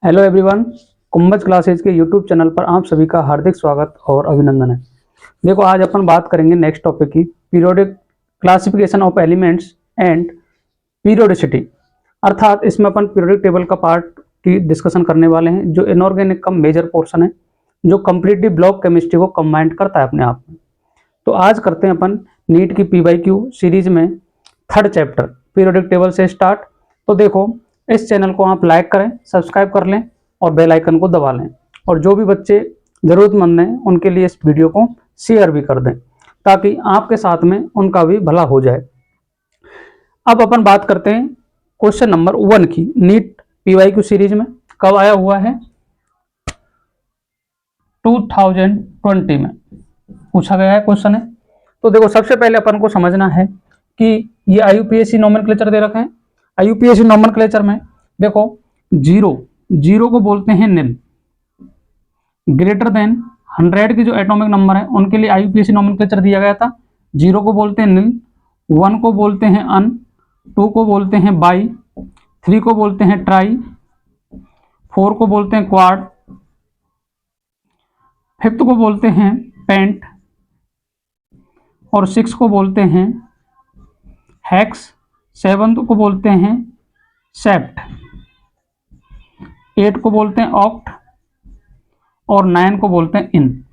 Hello everyone, Kumbhaj classes के YouTube channel पर आप सभी का हार्दिक स्वागत और अभिनंदन है। देखो, आज अपन बात करेंगे नेक्स्ट टॉपिक की periodic classification of elements and periodicity. अर्थात इसमें अपन पीरियोडिक टेबल का पार्ट की डिस्कशन करने वाले हैं, जो इनऑर्गेनिक का मेजर पोर्शन है, जो कंप्लीटली ब्लॉक केमिस्ट्री को कंबाइंड करता है अपने आप में। तो आज करते हैं अपन नीट की PYQ सीरीज में थर्ड चैप्टर पीरियोडिक टेबल से स्टार्ट। तो देखो, इस चैनल को आप लाइक करें, सब्सक्राइब कर लें और बेल आइकन को दबा लें, और जो भी बच्चे ज़रूरतमंद हैं उनके लिए इस वीडियो को शेयर भी कर दें, ताकि आपके साथ में उनका भी भला हो जाए। अब अपन बात करते हैं क्वेश्चन नंबर 1 की। नीट PYQ सीरीज में कब आया हुआ है? 2020 में पूछा गया है क्वेश्चन है। तो देखो, सबसे पहले अपन को समझना है कि ये IUPAC नोमेनक्लेचर दे रखे हैं। IUPAC नोमेनक्लेचर में देखो, जीरो को बोलते हैं निल, ग्रेटर देन 100 की जो एटॉमिक नंबर है उनके लिए IUPAC नोमेनक्लेचर दिया गया था। 0 को बोलते हैं निल, 1 को बोलते हैं अन, 2 को बोलते हैं बाई, 3 को बोलते हैं ट्राई, 4 को बोलते हैं क्वाड, 5th को बोलते हैं पेंट, और 6 को बोलते हैं हेक्स, 7th को बोलते हैं सेप्ट, 8 को बोलते हैं ऑक्ट, और 9 को बोलते हैं इन।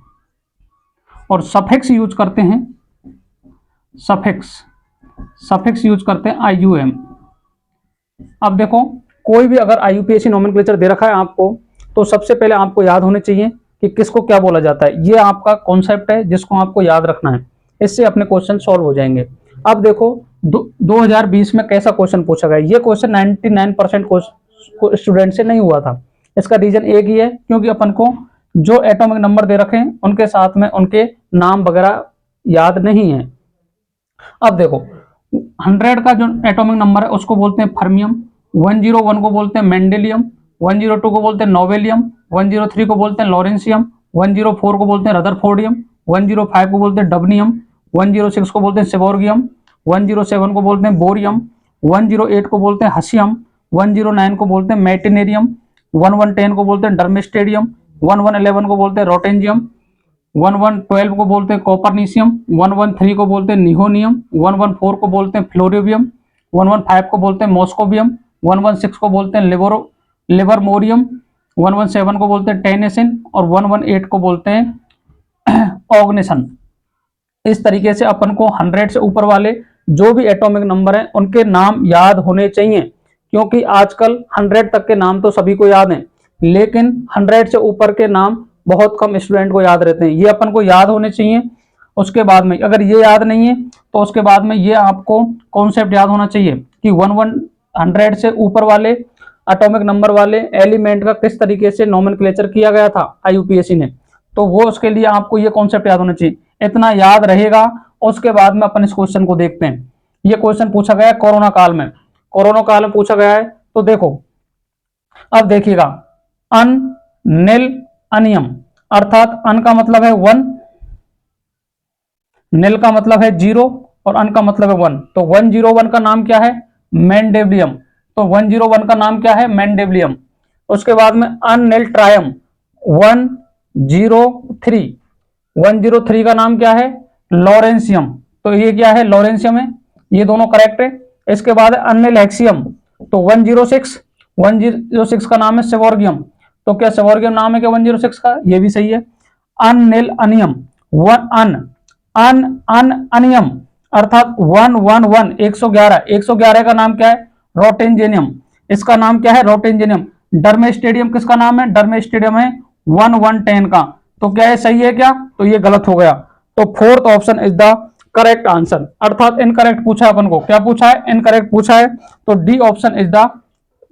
और सफिक्स यूज करते हैं, सफिक्स यूज करते हैं IUM। अब देखो, कोई भी अगर IUPAC नोमेनक्लेचर दे रखा है आपको, तो सबसे पहले आपको याद होने चाहिए कि किसको क्या बोला जाता है। ये आपका कॉन्सेप्ट है जिसको आपको याद रखना है, इससे अपने क्वेश्चन सॉल्व हो जाएंगे। अब देखो, 2020 में कैसा क्वेश्चन पूछा गया। ये क्वेश्चन 99% स्टूडेंट से नहीं हुआ था। इसका रीजन एक ही है, क्योंकि अपन को जो एटॉमिक नंबर दे रखे हैं उनके साथ में उनके नाम वगैरह याद नहीं है। अब देखो, 100 का जो एटॉमिक नंबर है उसको बोलते हैं फर्मियम, 101 को बोलते हैं मेंडेलियम, 102 को बोलते हैं नोवेलियम, 103 को बोलते हैं लॉरेंसियम, 104 को बोलते हैं रदरफोर्डियम, 105 को बोलते हैं डबनियम, 106 को बोलते हैं सेबोर्गियम, 107 को बोलते हैं बोरियम, 108 को बोलते हैं हसियम, 109 को बोलते हैं मेटिनेरियम, 1110 को बोलते हैं डर्मेस्टेडियम, 1111 को बोलते हैं रोटेंजियम, 1112 को बोलते हैं कॉपरनीशियम, 113 को बोलते हैं निहोनियम, 114 को बोलते हैं फ्लोरिवियम, 115 को बोलते हैं मॉस्कोवियम, 116 को बोलते हैं लिवरमोरियम, 117 को बोलते हैं टेनेसिन, और 118 को बोलते हैं ऑग्निसन। इस तरीके से अपन को 100 से ऊपर वाले जो भी एटॉमिक नंबर हैं उनके नाम याद होने चाहिए, क्योंकि आजकल 100 तक के नाम तो सभी को याद हैं, लेकिन 100 से ऊपर के नाम बहुत कम स्टूडेंट को याद रहते हैं। ये अपन को याद होने चाहिए। उसके बाद में अगर ये याद नहीं है तो उसके बाद में ये आपको कॉन्सेप्ट याद होना चाहिए कि 100 से ऊपर वाले एटॉमिक नंबर वाले एलिमेंट का किस तरीके से नोमेनक्लेचर किया गया था IUPAC ने। तो वो उसके लिए आपको ये कॉन्सेप्ट याद होना चाहिए। इतना याद रहेगा, उसके बाद में अपन इस क्वेश्चन को देखते हैं। ये क्वेश्चन पूछा गया है कोरोना काल में, पूछा गया है। तो देखो, अब देखिएगा, अन, निल, अनियम, अर्थात अन का मतलब है 1, निल का मतलब है 0, और अन का मतलब है 1। तो 101 का नाम क्या है? मेंडेविलियम। तो 101 का नाम क्या है? मेंडेविलियम। उसके बाद में अन, निल, ट्रायम, 103, 103 का नाम क्या है? लॉरेंसियम। तो ये क्या है? लॉरेंसियम है। ये दोनों करेक्ट है। इसके बाद अनिल हेक्सियम, तो 106 का नाम है सेवोर्गियम। तो क्या सेवोर्गियम नाम है क्या 106 का? ये भी सही है। अनिल अनियम, अनियम, अर्थात 111, 111 का नाम क्या है? रोटेंजेनियम। इसका नाम क्या है? रोटेंजेनियम। डर्मेस्टेडियम किसका नाम है? डर्मेस्टेडियम है 1110 का। तो क्या है? सही है क्या? तो ये गलत हो गया। तो 4th option is the correct answer, अर्थात इनकरेक्ट पूछा है अपन को। क्या पूछा है? इनकरेक्ट पूछा है। तो D option is the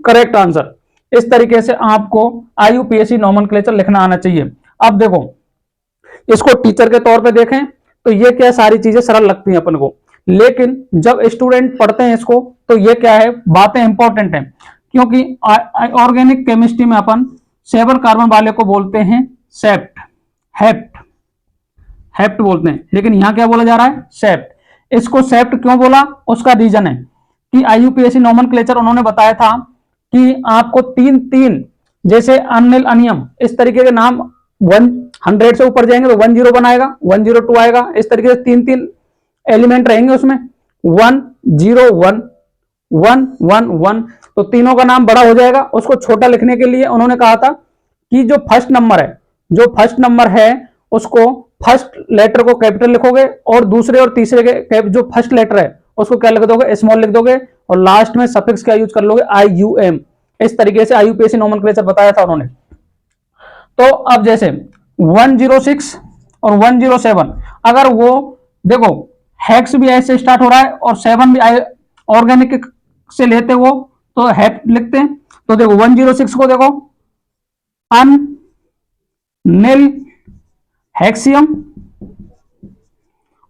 correct answer. इस तरीके से आपको IUPAC नोमेनक्लेचर लिखना आना चाहिए। अब देखो, इसको टीचर के तौर पे देखें तो ये क्या, सारी चीजें सरल लगती हैं अपन को, लेकिन जब स्टूडेंट पढ़ते हैं इसको तो ये क्या है, बातें इंपॉर्टेंट हैं। क्योंकि ऑर्गेनिक केमिस्ट्री में अपन 7 कार्बन वाले को बोलते हैं सेप्ट, हेप्ट बोलते हैं, लेकिन यहां क्या बोला जा रहा है? सेप्ट। इसको सेप्ट क्यों बोला? उसका रीजन है कि IUPAC नोमेनक्लेचर उन्होंने बताया था कि आपको तीन जैसे अनिल अनियम, इस तरीके के नाम 100 से ऊपर जाएंगे तो 101 आएगा, 102 आएगा। इस तरीके से 3-3 एलिमेंट रहेंगे उसमें, 101 111, तो तीनों का नाम बड़ा हो जाएगा। उसको छोटा लिखने के लिए उन्होंने कहा था कि जो फर्स्ट नंबर है उसको फर्स्ट लेटर को कैपिटल लिखोगे और दूसरे और तीसरे के जो फर्स्ट लेटर है उसको क्या लिख दोगे, स्मॉल लिख दोगे, और लास्ट में सफिक्स क्या यूज कर लोगे, IUM। इस तरीके से IUPAC नोमेनक्लेचर बताया था उन्होंने। तो अब जैसे 106 और 107, अगर वो देखो हेक्स भी ऐसे स्टार्ट हो रहा है और 7 भी ऑर्गेनिक से लेते हो तो हेक लिखते हैं। तो देखो 106 को देखो अन निल हेक्सियम,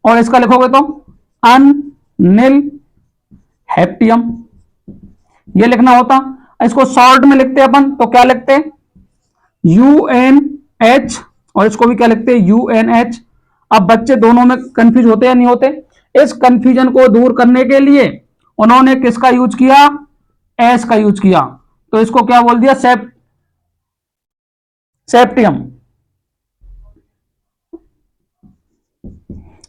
और इसका लिखोगे तो अन निल हेप्टियम, ये लिखना होता। इसको शॉर्ट में लिखते अपन तो क्या लिखते हैं, UNH, और इसको भी क्या लिखते हैं, UNH। अब बच्चे दोनों में कंफ्यूज होते या नहीं होते? इस कंफ्यूजन को दूर करने के लिए उन्होंने किसका यूज किया, एस का यूज किया, तो इसको क्या बोल दिया, सेप्टियम।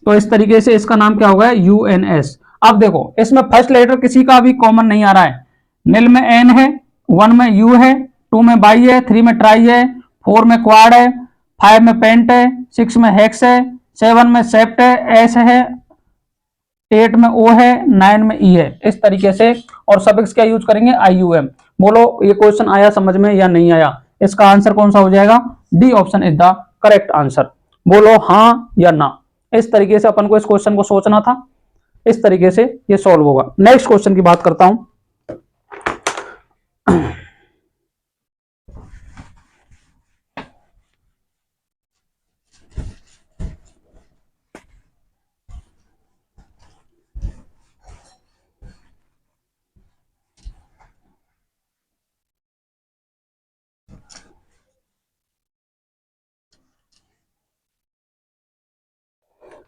तो इस तरीके से इसका नाम क्या होगा, UNS। अब देखो इसमें फर्स्ट लेटर किसी का भी कॉमन नहीं आ रहा है। निल में एन है, 1 में यू है, 2 में बाई है, 3 में ट्राई है, 4 में क्वाड है, 5 में पेंट है, 6 में हेक्स है, 7 में सेप्ट है, एस है, 8 में ओ है, 9 में ई है, इस तरीके से। और सफिक्स क्या यूज करेंगे, IUM। बोलो ये क्वेश्चन आया समझ में या नहीं आया? इसका आंसर कौन सा हो जाएगा, D option is the correct answer. बोलो हाँ या ना। इस तरीके से अपन को इस क्वेश्चन को सोचना था, इस तरीके से ये सॉल्व होगा। नेक्स्ट क्वेश्चन की बात करता हूं।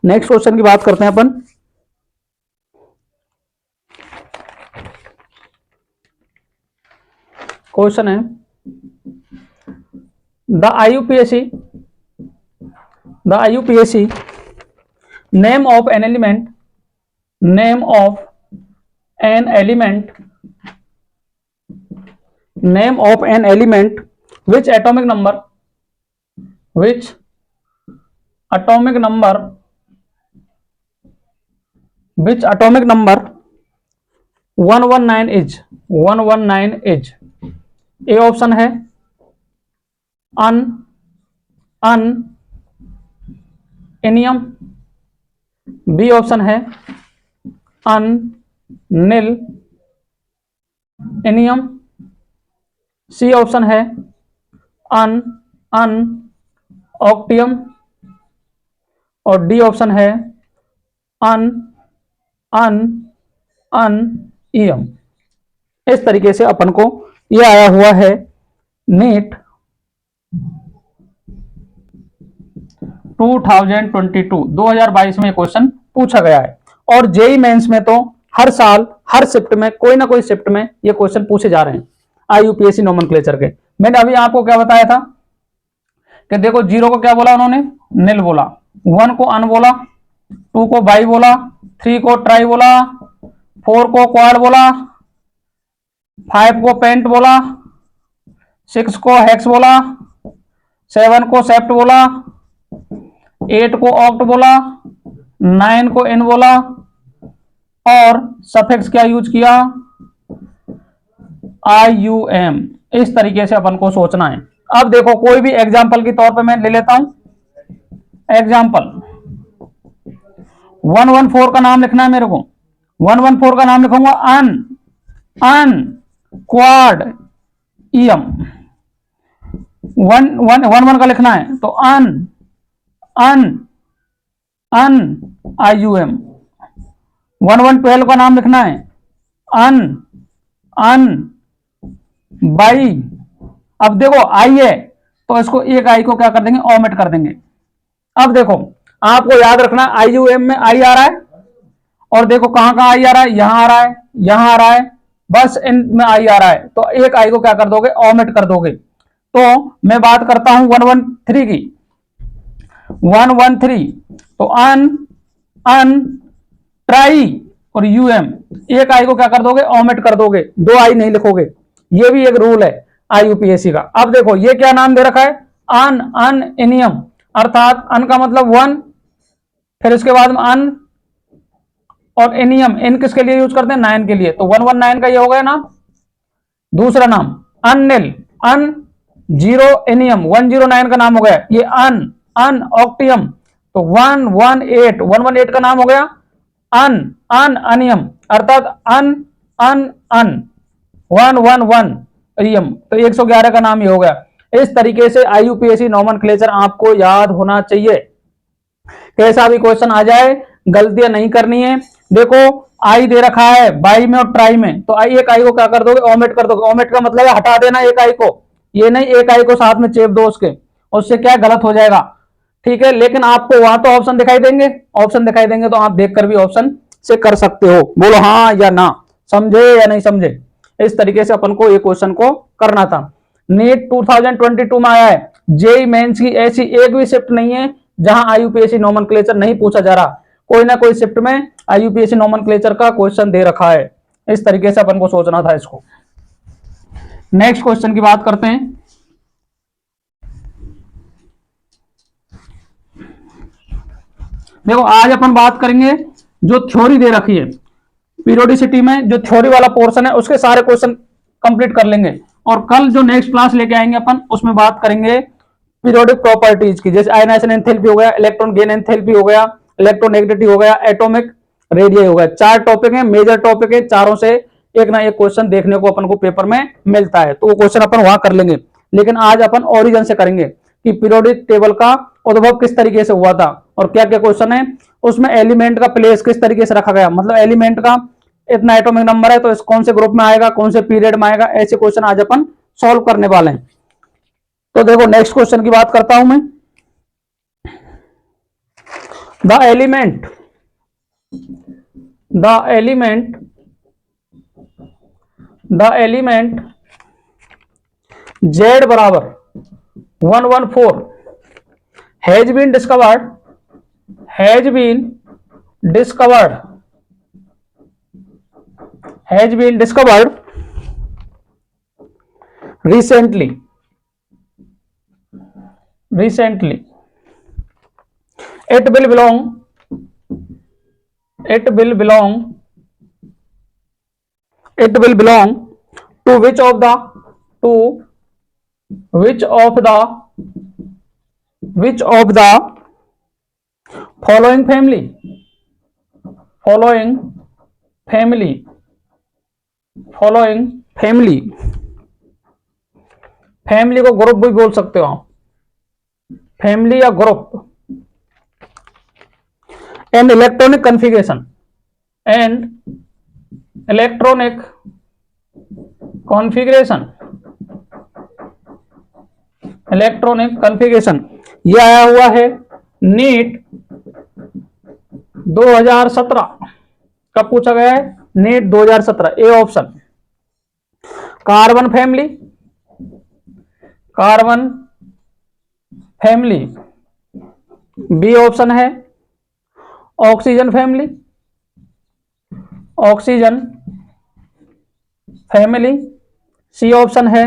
नेक्स्ट क्वेश्चन की बात करते हैं अपन। क्वेश्चन है the IUPAC name of an element which atomic number 119 is। A option है अन एनियम, बी ऑप्शन है अन निल एनियम, सी ऑप्शन है अन ऑक्टियम, और डी ऑप्शन है अन ईयम। इस तरीके से अपन को यह आया हुआ है नीट 2022 में क्वेश्चन पूछा गया है। और जेई मेंस में तो हर साल हर शिफ्ट में कोई ना कोई शिफ्ट में ये क्वेश्चन पूछे जा रहे हैं IUPAC नोमेनक्लेचर के। मैंने अभी आपको क्या बताया था कि देखो 0 को क्या बोला उन्होंने, निल बोला, 1 को अन बोला, 2 को बाई बोला, 3 को ट्राई बोला, 4 को क्वाड बोला, 5 को पेंट बोला, 6 को हेक्स बोला, 7 को सेप्ट बोला, 8 को ऑक्ट बोला, 9 को इन बोला, और सफिक्स क्या यूज किया, IUM। इस तरीके से अपन को सोचना है। अब देखो कोई भी एग्जाम्पल के तौर पे मैं ले लेता हूं। एग्जाम्पल 114 का नाम लिखना है मेरे को। 114 का नाम लिखूंगा अन क्वाड ईएम। 111 का लिखना है तो अन IUM। 1112 का नाम लिखना है अन बाई। अब देखो आई है तो इसको एक आई को क्या कर देंगे, ओमिट कर देंगे। अब देखो आपको याद रखना IUM में आई आ रहा है, और देखो कहां कहां आई आ रहा है, यहां आ रहा है, यहां आ रहा है, बस इनमें आई आ रहा है, तो एक आई को क्या कर दोगे, ओमिट कर दोगे। तो मैं बात करता हूं 113 की, 113, तो अन, अन, ट्राई और यूएम, एक आई को क्या कर दोगे, ओमिट कर दोगे, दो आई नहीं लिखोगे, ये भी एक रूल है आईयूपीएससी का। अब देखो ये क्या नाम दे रखा है, अन, अन एनियम, अर्थात अन का मतलब 1, फिर उसके बाद में अन और एनियम, एन किसके लिए यूज करते हैं, 9 के लिए, तो 119 का ये हो गया नाम। दूसरा नाम अननिल, अन जीरो एनियम, 109 का नाम हो गया ये अन, अन ऑक्टियम, तो 118 का नाम हो गया अन, अन अनियम, अर्थात अन, अन, अन 111 एरियम, तो 111 का नाम ये हो गया। इस तरीके से आईयूपीएससी नोमेनक्लेचर आपको याद होना चाहिए। कैसा भी क्वेश्चन आ जाए गलतियां नहीं करनी है। देखो आई दे रखा है बाई में और ट्राई में, तो आई, एक आई को क्या कर दोगे, ओमिट कर दोगे, ओमिट का मतलब है हटा देना एक आई को, ये नहीं एक आई को साथ में चेप दो उसके, उससे क्या गलत हो जाएगा, ठीक है। लेकिन आपको वहां तो ऑप्शन दिखाई देंगे, ऑप्शन दिखाई देंगे तो आप देखकर भी ऑप्शन से कर सकते हो, बोलो हाँ या ना, समझे या नहीं समझे। इस तरीके से अपन को ये क्वेश्चन को करना था। नीट 2022 में आया है, जेई मेंस की ऐसी एक भी शिफ्ट नहीं है जहां आईयूपीएससी नोमेनक्लेचर नहीं पूछा जा रहा, कोई ना कोई शिफ्ट में आईयूपीएससी नोमेनक्लेचर का क्वेश्चन दे रखा है। इस तरीके से अपन को सोचना था इसको। नेक्स्ट क्वेश्चन की बात करते हैं। देखो आज अपन बात करेंगे जो थ्योरी दे रखी है, पीरियोडिसिटी में जो थ्योरी वाला पोर्शन है उसके सारे क्वेश्चन कंप्लीट कर लेंगे, और कल जो नेक्स्ट क्लास लेके आएंगे अपन उसमें बात करेंगे पीरियोडिक प्रॉपर्टीज की, जैसे आयनाइजेशन एंथैल्पी हो गया, इलेक्ट्रॉन गेन एंथैल्पी हो गया, इलेक्ट्रोनेगेटिविटी हो गया, एटॉमिक रेडियस हो गया। 4 टॉपिक है, मेजर टॉपिक है, चारों से एक ना एक क्वेश्चन देखने को अपन को पेपर में मिलता है, तो वो क्वेश्चन अपन वहां कर लेंगे। लेकिन आज अपन ओरिजिन से करेंगे कि पीरियोडिक टेबल का उद्भव किस तरीके से हुआ था और क्या क्या क्वेश्चन है उसमें, एलिमेंट का प्लेस किस तरीके से रखा गया, मतलब एलिमेंट का इतना एटॉमिक नंबर है तो इस कौन से ग्रुप में आएगा, कौन से पीरियड में आएगा, ऐसे क्वेश्चन आज अपन सॉल्व करने वाले हैं। तो देखो नेक्स्ट क्वेश्चन की बात करता हूं मैं। द एलिमेंट Z बराबर 114 has been discovered recently it will belong to which of the following family family को ग्रुप भी बोल सकते हो आप, फैमिली या ग्रुप। एंड इलेक्ट्रॉनिक कॉन्फ़िगरेशन ये आया हुआ है नीट 2017 कब पूछा गया है, NEET 2017, A option. Carbon family B option है। ऑक्सीजन फैमिली सी ऑप्शन है।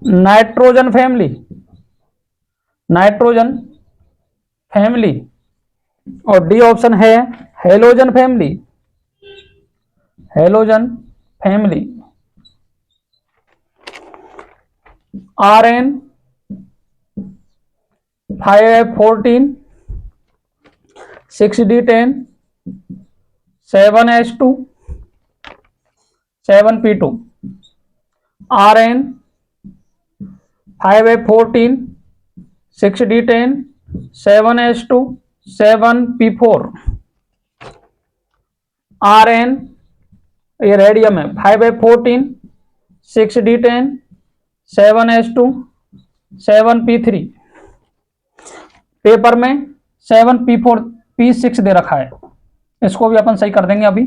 नाइट्रोजन फैमिली और डी ऑप्शन है halogen family. Rn 5F14 6D10 7H2 7P2 Rn 5F14 6D10 7H2 7P4 Rn ये रेडियम है 5F14 6D10 7H2 7P3, paper में 7P4 P6 दे रखा है, इसको भी अपन सही कर देंगे अभी।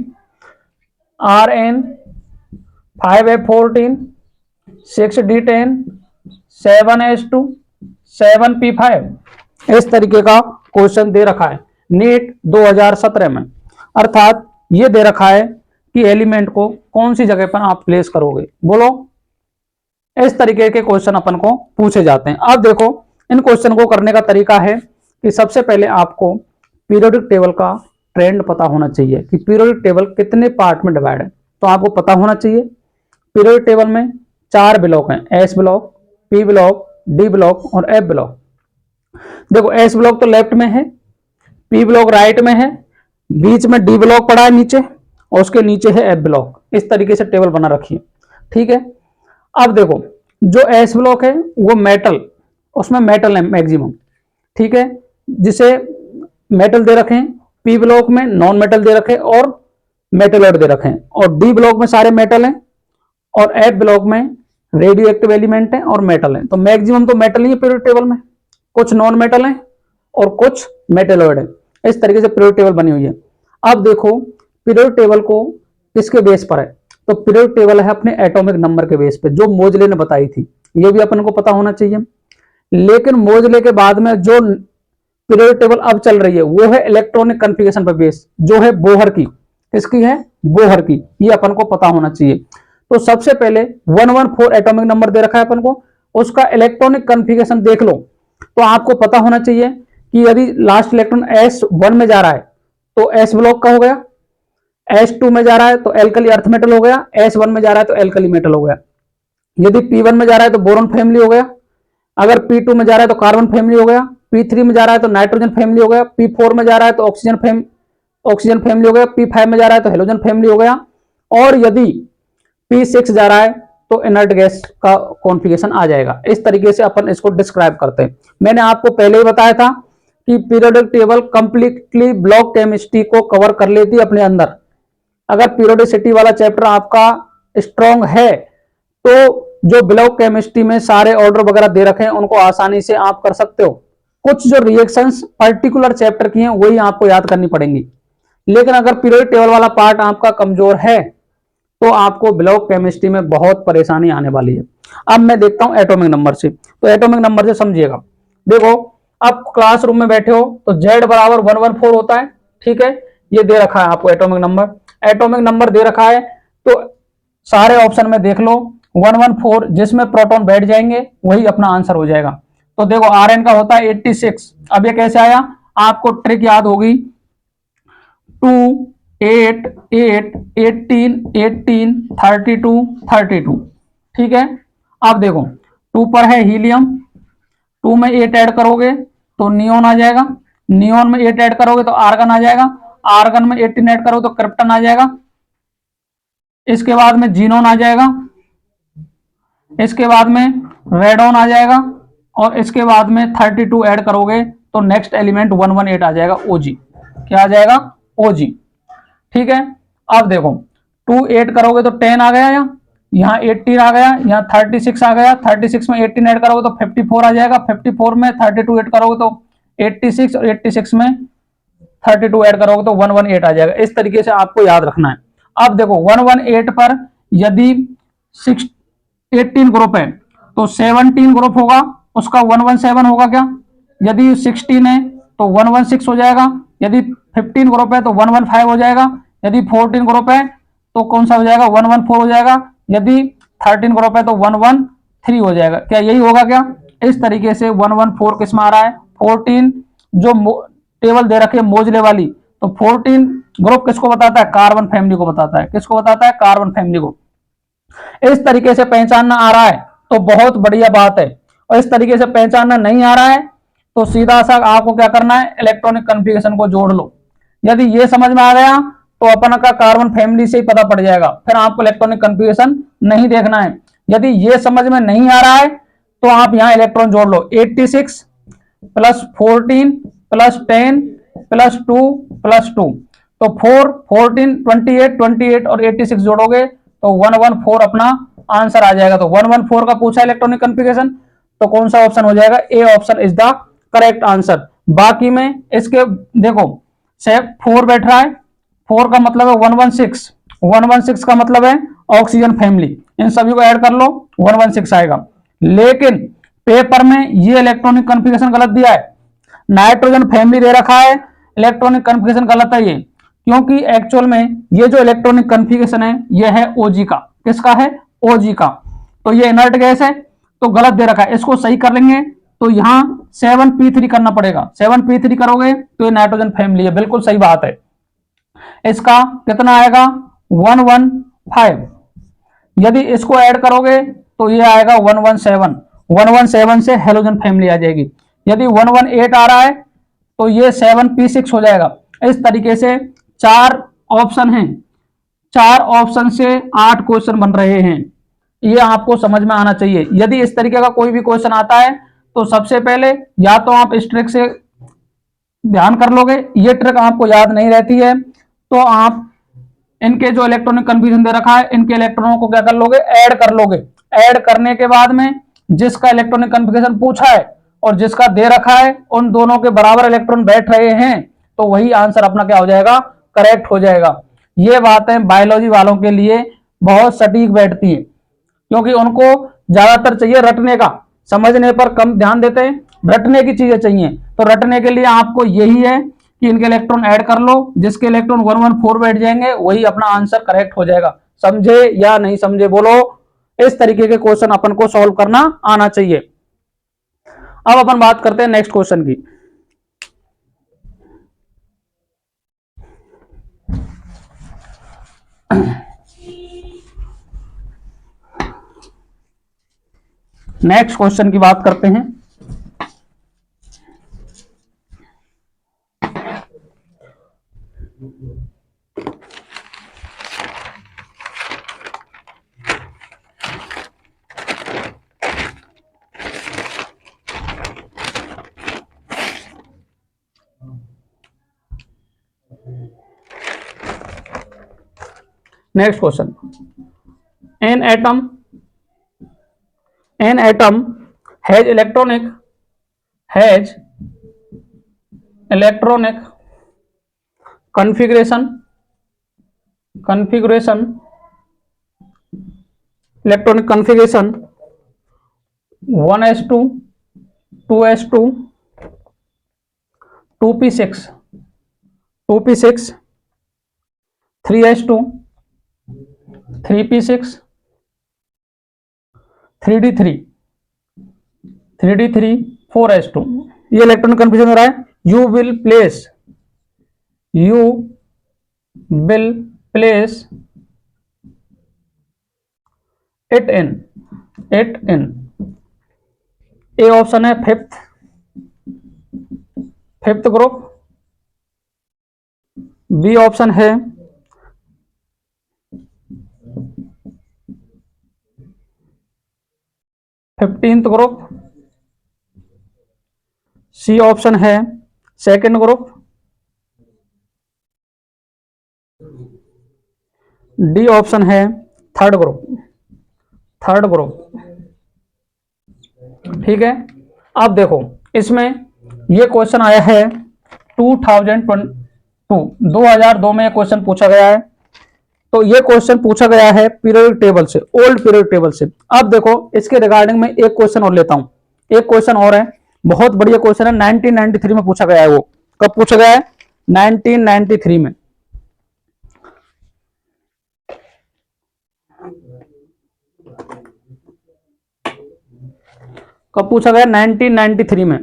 Rn 5F14 6D10 7s2 7p5। इस तरीके का क्वेश्चन दे रखा है नीट 2017 में। अर्थात ये दे रखा है कि एलिमेंट को कौन सी जगह पर आप प्लेस करोगे, बोलो। इस तरीके के क्वेश्चन अपन को पूछे जाते हैं। अब देखो इन क्वेश्चन को करने का तरीका है कि सबसे पहले आपको पीरियोडिक टेबल का ट्रेंड पता होना चाहिए कि पीरियोडिक टेबल कितने पार्ट में डिवाइड है। तो आपको पता होना चाहिए पीरियोडिक टेबल में 4 ब्लॉक हैं, S block, P block, D block और एफ ब्लॉक। देखो एस ब्लॉक तो लेफ्ट में है, पी ब्लॉक राइट में है, बीच में डी ब्लॉक पड़ा है नीचे और उसके नीचे है एफ ब्लॉक। इस तरीके से टेबल बना रखी है, ठीक है। अब देखो जो एस ब्लॉक है वो मेटल, उसमें मेटल है मैक्सिमम, ठीक है, जिसे मेटल दे रखे हैं। पी ब्लॉक में नॉन मेटल दे रखे और मेटलॉइड दे रखे हैं, और डी ब्लॉक में सारे मेटल हैं, और एफ ब्लॉक में रेडियो एक्टिव एलिमेंट है और मेटल है। तो मैक्सिमम तो मेटल ही है पीरियोडिक टेबल में, कुछ नॉन मेटल है और कुछ मेटलॉइड है। इस तरीके से पीरियोडिक टेबल बनी हुई है। अब देखो पीरियोडिक टेबल को किसके बेस पर है, तो पीरियोडिक टेबल है अपने एटॉमिक नंबर के बेस पे, जो मोजले ने बताई थी। ये भी अपन को पता होना चाहिए। लेकिन मोजले के बाद में जो पीरियोडिक टेबल अब चल रही है वो है इलेक्ट्रॉनिक कन्फिगरेशन पर बेस, जो है बोहर की। किसकी है? बोहर की। ये अपन को पता होना चाहिए। तो सबसे पहले 114 एटॉमिक नंबर दे रखा है अपन को, उसका इलेक्ट्रॉनिक कन्फिगरेशन देख लो। तो आपको पता होना चाहिए कि यदि लास्ट इलेक्ट्रॉन S1 में जा रहा है तो S ब्लॉक का हो गया, S2 में जा रहा है तो एल्कली अर्थ मेटल हो गया, S1 में जा रहा है तो एल्कली मेटल हो गया। यदि P1 में जा रहा है तो बोरॉन फैमिली हो गया, अगर P2 में जा रहा है तो कार्बन फैमिली हो गया, P3 में जा रहा है तो नाइट्रोजन फैमिली हो गया, P4 में जा रहा है तो ऑक्सीजन फैमिली हो गया, P5 में जा रहा है तो हेलोजन फैमिली हो गया, और यदि P6 जा रहा है तो इनर्ट गैस का कॉन्फ़िगरेशन आ जाएगा। इस तरीके से अपन इसको डिस्क्राइब करते हैं। मैंने आपको पहले ही बताया था कि periodic table completely block chemistry को कवर कर लेती है अपने अंदर। अगर पीरियोडिसिटी वाला चैप्टर आपका स्ट्रॉन्ग है तो जो ब्लॉक केमिस्ट्री में सारे ऑर्डर वगैरह दे रखे हैं उनको आसानी से आप कर सकते हो। कुछ जो रिएक्शंस पर्टिकुलर चैप्टर की हैं वही आपको याद करनी पड़ेंगी। लेकिन अगर पीरियोडिक टेबल वाला पार्ट आपका कमजोर है तो आपको ब्लॉक केमिस्ट्री में बहुत परेशानी आने वाली है। अब मैं देखता हूं एटॉमिक नंबर से, तो एटॉमिक नंबर से समझिएगा। देखो आप क्लासरूम में बैठे हो तो Z बराबर 114 होता है, ठीक है। ये दे रखा है आपको एटॉमिक नंबर। एटॉमिक नंबर दे रखा है तो सारे ऑप्शन में देख लो 114, जिसमें प्रोटॉन बैठ जाएंगे वही अपना आंसर हो जाएगा। तो देखो Rn का होता है 86। अब ये कैसे आया, आपको ट्रिक याद होगी, 2 8 8 18 18 32 32, ठीक है। अब देखो 2 पर है हीलियम, 2 में 8 ऐड करोगे तो नियोन आ जाएगा, नियोन में 8 ऐड करोगे तो आर्गन आ जाएगा, आर्गन में 18 ऐड करोगे तो क्रिप्टन आ जाएगा। इसके बाद में जीनोन आ जाएगा, इसके बाद में रेडोन आ जाएगा, और इसके बाद में 32 ऐड करोगे तो नेक्स्ट एलिमेंट 118 आ जाएगा, ओजी। क्या आ जाएगा? ओजी, ठीक है। अब देखो 2 8 करोगे तो 10 आ गया, यहाँ 18 आ गया, यहाँ 36 आ गया, 36 में 18 ऐड करोगे तो 54 आ जाएगा, 54 में 32 ऐड करोगे तो 86, और 86 में 32 ऐड करोगे तो 118 आ जाएगा। इस तरीके से आपको याद रखना है। अब देखो 118 पर यदि 18 ग्रुप है तो 17 ग्रुप होगा, उसका 117 होगा क्या? यदि 16 है तो 116 हो जाएगा, यदि 15 ग्रुप है तो 115 हो जाएगा, यदि 14 ग्रुप है तो कौन सा हो जाएगा? 114 हो जाएगा, यदि 13 ग्रुप है तो 113 हो जाएगा। क्या यही होगा क्या? इस तरीके से 114 किस में आ रहा है? 14 जो टेबल दे रखी है मोजले वाली, तो 14 ग्रुप किसको बताता है? कार्बन फैमिली को बताता है। किसको बताता है? कार्बन फैमिली को। इस तरीके से पहचानना आ रहा है तो बहुत बढ़िया बात है, और इस तरीके से पहचानना नहीं आ रहा है तो सीधा सा आपको क्या करना है? इलेक्ट्रॉनिक कन्फिगरेशन को जोड़ लो। यदि ये समझ में आ गया तो अपन का कार्बन फैमिली से ही पता पड़ जाएगा, फिर आपको इलेक्ट्रॉनिक कन्फिगरेशन नहीं देखना है। यदि ये समझ में नहीं आ रहा है तो आप यहां इलेक्ट्रॉन जोड़ लो, 86 प्लस 14 प्लस 10 प्लस 2 प्लस 2, तो 4 14 28 28 और 86 जोड़ोगे तो 114 अपना आंसर आ जाएगा। तो 114 का पूछा इलेक्ट्रॉनिक कन्फिगरेशन, तो कौन सा ऑप्शन हो जाएगा? A option is the correct answer. बाकी में इसके देखो 4 बैठ रहा है, 4 का मतलब है 116, 116 का मतलब है ऑक्सीजन फैमिली, इन सभी को ऐड कर लो 116 आएगा। लेकिन पेपर में ये इलेक्ट्रॉनिक कॉन्फ़िगरेशन गलत दिया है, नाइट्रोजन फैमिली दे रखा है, इलेक्ट्रॉनिक कॉन्फ़िगरेशन गलत है ये, क्योंकि एक्चुअल में ये जो इलेक्ट्रॉनिक कॉन्फ़िगरेशन है ये है ओजी का। किसका है? ओजी का। तो ये इनर्ट गैस है तो गलत दे रखा है, इसको सही कर लेंगे तो यहां 7p3 करना पड़ेगा। 7p3 करोगे तो ये नाइट्रोजन फैमिली है, बिल्कुल सही बात है। इसका कितना आएगा? 115। यदि इसको ऐड करोगे तो ये आएगा 117। 117 से हेलोजन फैमिली आ जाएगी। यदि 118 आ रहा है तो ये 7p6 हो जाएगा। इस तरीके से 4 ऑप्शन हैं, 4 ऑप्शन से 8 क्वेश्चन बन रहे हैं। ये आपको समझ में आना चाहिए। यदि इस तरीके का कोई भी क्वेश्चन आता है तो सबसे पहले या तो आप इस ट्रिक से ध्यान कर लोगे, ये ट्रिक आपको याद नहीं रहती है तो आप इनके जो इलेक्ट्रॉनिक कन्फ्यूजन दे रखा है इनके इलेक्ट्रॉनों को क्या कर लोगे? ऐड कर लोगे। ऐड करने के बाद में जिसका इलेक्ट्रॉनिक कन्फिगरेशन पूछा है और जिसका दे रखा है उन दोनों के बराबर इलेक्ट्रॉन बैठ रहे हैं तो वही आंसर अपना क्या हो जाएगा? करेक्ट हो जाएगा। ये बातें बायोलॉजी वालों के लिए बहुत सटीक बैठती है, क्योंकि उनको ज्यादातर चाहिए रटने का, समझने पर कम ध्यान देते हैं, रटने की चीजें चाहिए। तो रटने के लिए आपको यही है कि इनके इलेक्ट्रॉन ऐड कर लो, जिसके इलेक्ट्रॉन 114 बैठ जाएंगे वही अपना आंसर करेक्ट हो जाएगा। समझे या नहीं समझे बोलो? इस तरीके के क्वेश्चन अपन को सॉल्व करना आना चाहिए। अब अपन बात करते हैं नेक्स्ट क्वेश्चन की। नेक्स्ट क्वेश्चन की बात करते हैं। Next question, an atom has electronic configuration electronic configuration 1s2 2s2 2p6 3s2 3p6 3d3 4s2। ये इलेक्ट्रॉनिक कन्फ्यूजन हो रहा है। You will place it in A option है फिफ्थ ग्रुप, बी ऑप्शन है 15th ग्रुप, सी option है second group, D option है third group. ठीक है, अब देखो इसमें ये क्वेश्चन आया है 2002 में क्वेश्चन पूछा गया है। तो ये क्वेश्चन पूछा गया है पीरियोडिक टेबल से, ओल्ड पीरियोडिक टेबल से। अब देखो इसके रिगार्डिंग में एक क्वेश्चन और लेता हूं, एक क्वेश्चन और है, बहुत बढ़िया क्वेश्चन है, 1993 में पूछा गया है। वो कब पूछा गया है? 1993 में। कब पूछा गया? 1993 में।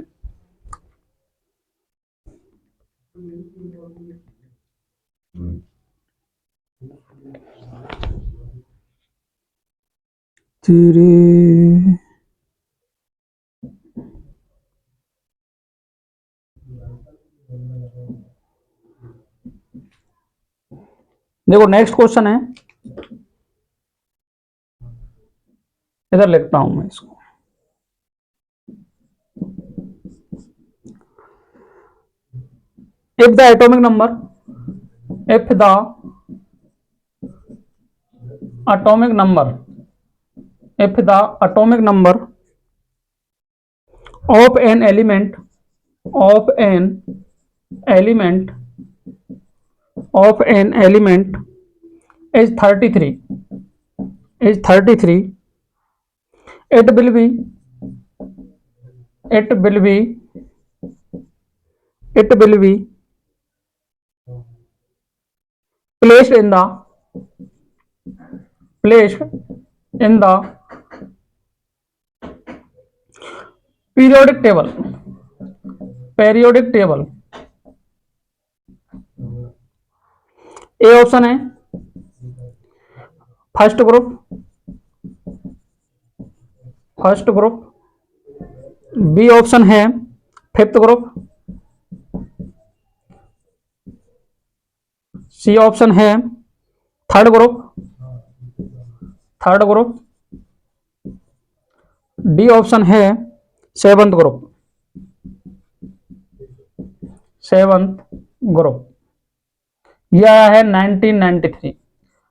देखो नेक्स्ट क्वेश्चन है, इधर लिखता हूं मैं इसको। if the atomic number of an element is 33, it will be it will be it will be placed in the periodic table A option है फर्स्ट ग्रुप, बी ऑप्शन है फिफ्थ ग्रुप, सी option है third group, D option है seventh group. यह आया है 1993।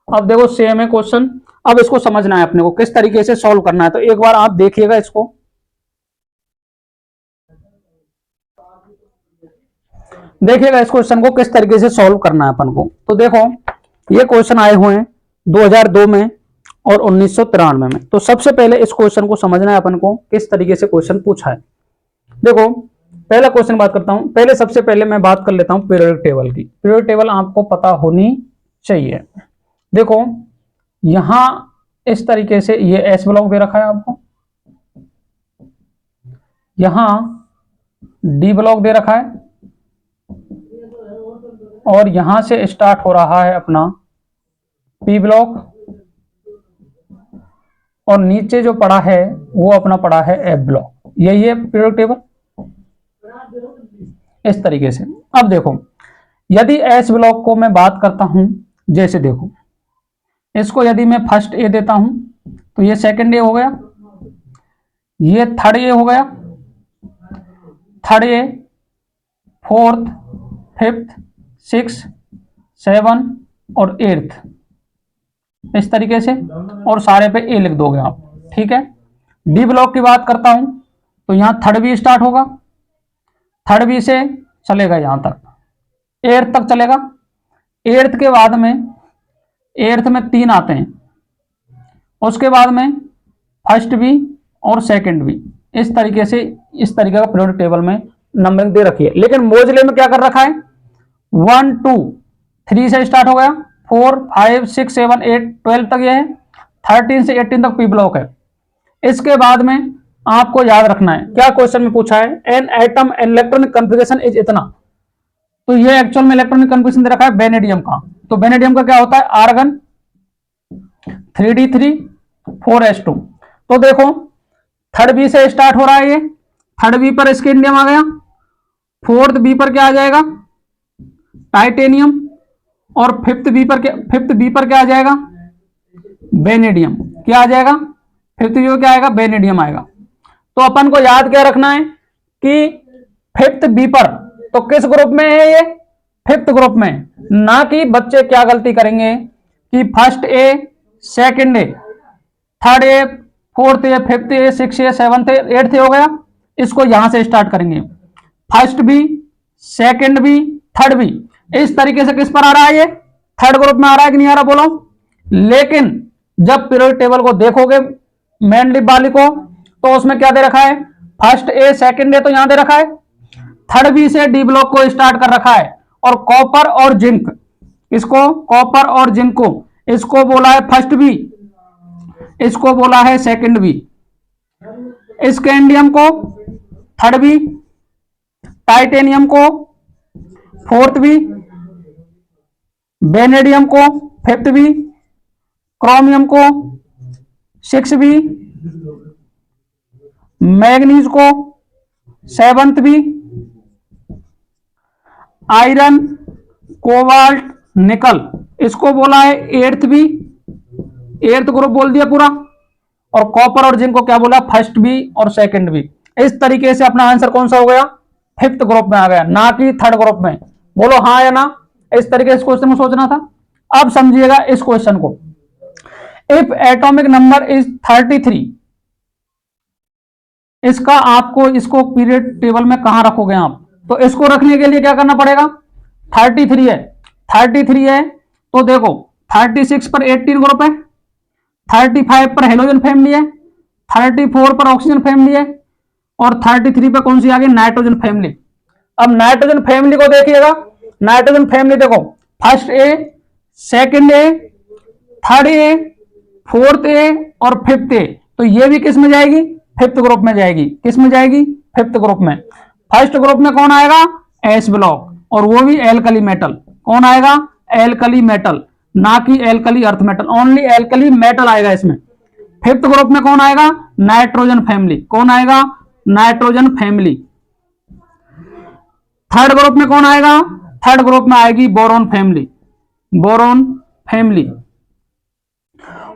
अब देखो same है क्वेश्चन, अब इसको समझना है अपने को किस तरीके से सॉल्व करना है, तो एक बार आप देखिएगा इसको। देखिएगा इस क्वेश्चन को किस तरीके से सॉल्व करना है अपन को। तो देखो ये क्वेश्चन आए हुए हैं 2002 में और 1993 में। तो सबसे पहले इस क्वेश्चन को समझना है अपन को किस तरीके से क्वेश्चन पूछा है। देखो पहला क्वेश्चन बात करता हूं, पहले सबसे पहले मैं बात कर लेता हूं पीरियोडिक टेबल की। पीरियोडिक टेबल आपको पता होनी चाहिए। देखो यहां इस तरीके से ये एस ब्लॉक दे रखा है आपको, यहां डी ब्लॉक दे रखा है और यहां से स्टार्ट हो रहा है अपना पी ब्लॉक और नीचे जो पड़ा है वो अपना पड़ा है एफ ब्लॉक। यही है पीरियोडिक टेबल इस तरीके से। अब देखो यदि एस ब्लॉक को मैं बात करता हूं, जैसे देखो इसको यदि मैं फर्स्ट ए देता हूं तो ये सेकंड ए हो गया, ये थर्ड ए हो गया, third A, fourth, fifth, six, seven और एट्थ, इस तरीके से, और सारे पे ए लिख दोगे आप, ठीक है। डी ब्लॉक की बात करता हूं तो यहां थर्ड बी स्टार्ट होगा, थर्ड बी से चलेगा यहां तक, एट्थ तक चलेगा। एट्थ के बाद में, एट्थ में 3 आते हैं, उसके बाद में फर्स्ट बी और सेकंड बी, इस तरीके से इस तरीके का पीरियोडिक टेबल में नंबरिंग दे रखी है। लेकिन मोजले में क्या कर रखा है, 1 2 3 से स्टार्ट हो गया, 4 5 6 7 8 12 तक ये है, 13 से 18 तक पी ब्लॉक है। इसके बाद में आपको याद रखना है क्या क्वेश्चन में पूछा है, an atom electronic configuration is इतना। तो ये एक्चुअल में इलेक्ट्रॉनिक कन्फिगरेशन दे रखा है वेनेडियम का। तो वेनेडियम का क्या होता है, आर्गन 3d3 4s2। तो देखो थर्ड बी से स्टार्ट हो रहा है, ये थर्ड बी पर स्कैंडियम आ गया, फोर्थ बी पर क्या आ जाएगा, टाइटेनियम, और फिफ्थ बी पर क्या आ जाएगा, वेनेडियम। क्या आ जाएगा, फिफ्थ बी पर क्या आएगा, वेनेडियम आएगा। तो अपन को याद क्या रखना है कि फिफ्थ बी पर, तो किस ग्रुप में है ये, फिफ्थ ग्रुप में। ना कि बच्चे क्या गलती करेंगे कि first A, second A, third A, fourth A, fifth A, six A, seventh A, eighth A हो गया, इसको यहां से स्टार्ट करेंगे, first B, second B, third B, इस तरीके से किस पर आ रहा है, ये थर्ड ग्रुप में आ रहा है कि नहीं आ रहा बोलो। लेकिन जब पीरियोडिक टेबल को देखोगे मेन लिप वाली को, तो उसमें क्या दे रखा है, फर्स्ट ए, सेकंड ए तो यहां दे रखा है, थर्ड बी से डी ब्लॉक को स्टार्ट कर रखा है, और कॉपर और जिंक, इसको कॉपर और जिंक को, इसको बोला है फर्स्ट बी, इसको बोला है सेकंड बी, स्कैंडियम को थर्ड बी, टाइटेनियम को फोर्थ बी, वेनेडियम को फिफ्थ बी, क्रोमियम को सिक्स बी, मैग्नीज को सेवंथ बी, आयरन, कोबाल्ट, निकल, इसको बोला है एट्थ बी, एट्थ ग्रुप बोल दिया पूरा, और कॉपर और जिंक को क्या बोला, फर्स्ट बी और सेकंड बी। इस तरीके से अपना आंसर कौन सा हो गया, फिफ्थ ग्रुप में आ गया, ना कि थर्ड ग्रुप में। बोलो हाँ या ना, इस तरीके से क्वेश्चन को सोचना था। अब समझिएगा इस क्वेश्चन को, इफ एटॉमिक नंबर इज 33, इसका आपको इसको पीरियड टेबल में कहां रखोगे आप, तो इसको रखने के लिए क्या करना पड़ेगा, 33 है, 33 है तो देखो 36 पर 18 ग्रुप है, 35 पर हेलोजन फैमिली है, 34 पर ऑक्सीजन फैमिली है, और 33 पे कौन सी आ गई, नाइट्रोजन फैमिली। अब नाइट्रोजन फैमिली को देखिएगा, नाइट्रोजन फैमिली देखो, first A, second A, third A, fourth A और फिफ्थ ए, तो ये भी किस में जाएगी, फिफ्थ ग्रुप में जाएगी। किस में जाएगी, फिफ्थ ग्रुप में। फर्स्ट ग्रुप में कौन आएगा, एस ब्लॉक, और वो भी एल्कली मेटल। कौन आएगा, एल्कली मेटल, ना कि alkali earth metal, only alkali metal आएगा इसमें। फिफ्थ ग्रुप में कौन आएगा, नाइट्रोजन फैमिली। कौन आएगा, नाइट्रोजन फैमिली। थर्ड ग्रुप में कौन आएगा, थर्ड ग्रुप में आएगी boron family, boron family.